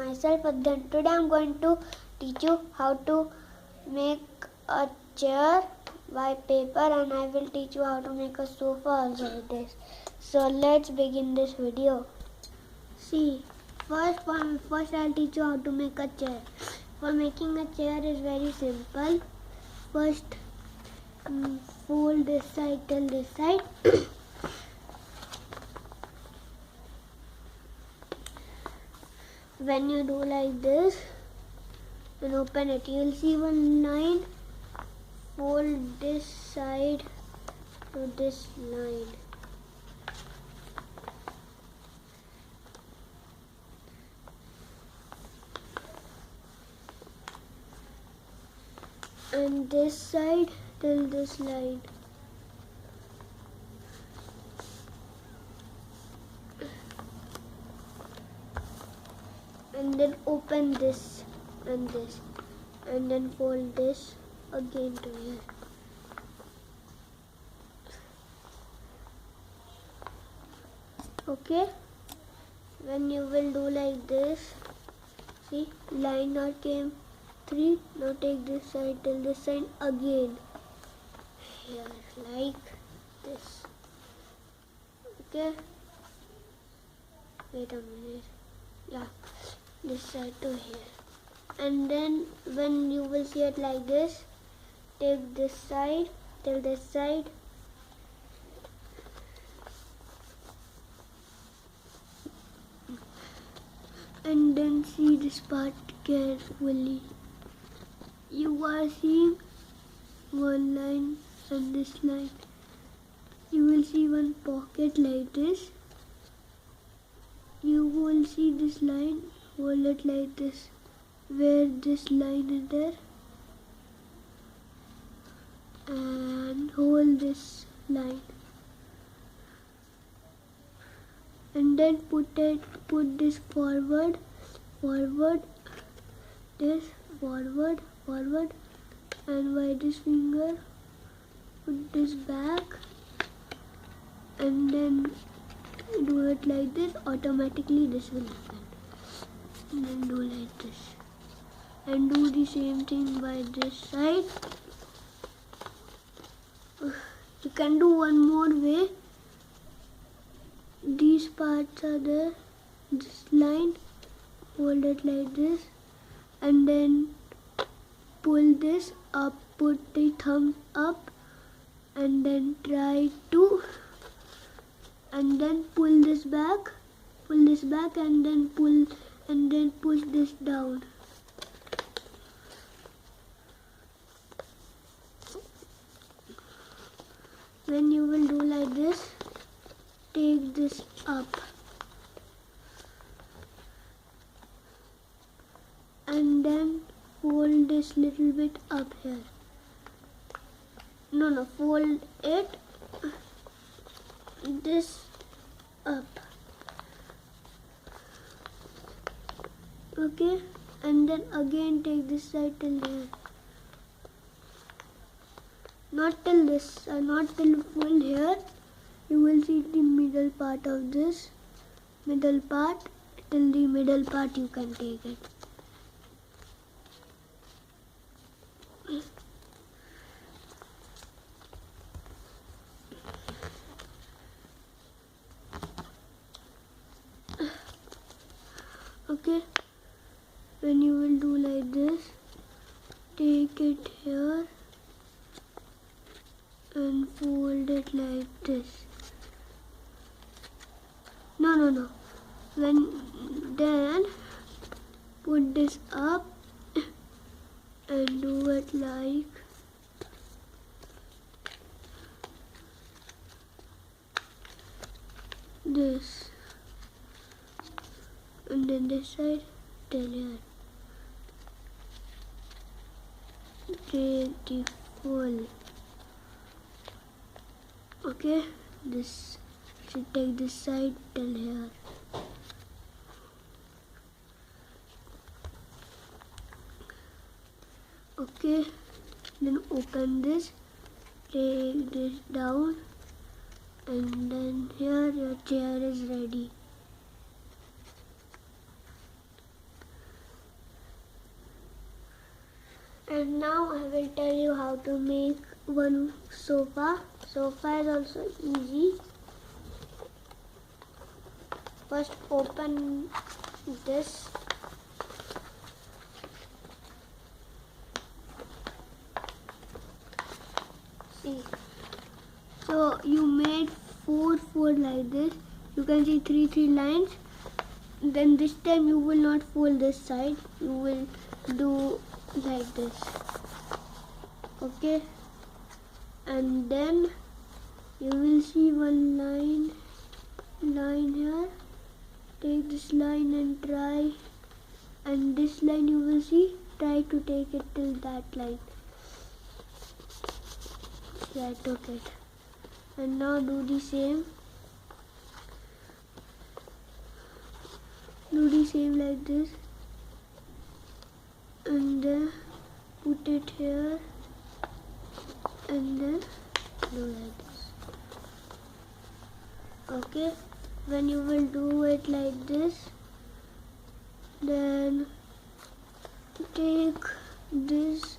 myself Adyan. Today I'm going to teach you how to make a chair by paper, and I will teach you how to make a sofa also with this. So let's begin this video. See, first I'll teach you how to make a chair. For making a chair is very simple. First fold this side till this side. When you do like this and open it, you will see one line. Fold this side to this line. And this side till this line. And then open this and this, and then fold this again to here. Okay, when you will do like this, see, line now came 3. Now take this side till this side again, here like this. Okay, wait a minute, yeah, this side to here. And then when you will see it like this, take this side till this side, and then see this part carefully. You are seeing one line and this line. You will see one pocket like this. You will see this line, hold it like this, where this line is there, and hold this line, and then put this forward, this forward, and by this finger put this back, and then do it like this. Automatically this will happen. And then do like this, and do the same thing by this side. You can do one more way. These parts are there, this line, hold it like this, and then pull this up, put the thumb up, and then try to, and then pull this back, and then pull, and then push this down. When you will do like this, take this up, and then fold this little bit up here. No, fold it this up. Okay, and then again take this side till here. Not till this, not till full here. You will see the middle part of this, middle part, till the middle part you can take it. Okay, when you will do like this, take it here and fold it like this. No. Then put this up and do it like this, and then this side till here. Take the full. Okay, this should take this side till here. Okay, then open this, take this down, and then here your chair is ready. And now I will tell you how to make one sofa. Sofa is also easy. First open this. See. So you made 4 like this. You can see 3 lines. Then this time you will not fold this side. You will do like this. Okay. And then you will see one line here. Take this line and try. And this line you will see. Try to take it till that line. Yeah, I took it. And now do the same. Do the same like this. And then put it here. And then do like this. Okay. When you will do it like this, then take this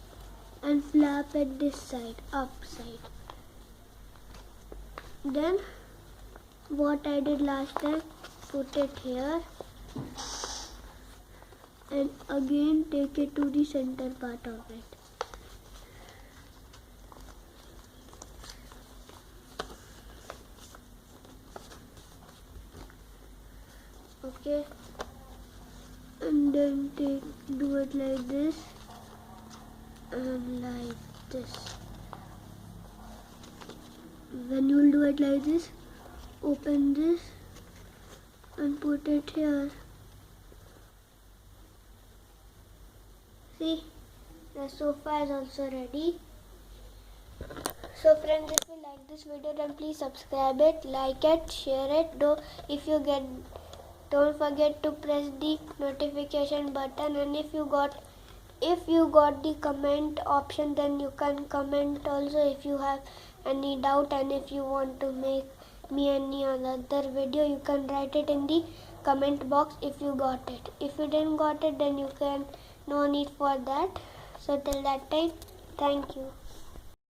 and flap at this side, up side. Then what I did last time, put it here and again take it to the center part of it. Okay, and then do it like this and like this. When you will do it like this, open this and put it here. See, the sofa is also ready. So friends, if you like this video, then please subscribe it, like it, share it. Don't forget to press the notification button, and if you got the comment option, then you can comment also if you have any doubt, and if you want to make me any other video, you can write it in the comment box if you got it. If you didn't got it, then you can no need for that. So till that time, thank you.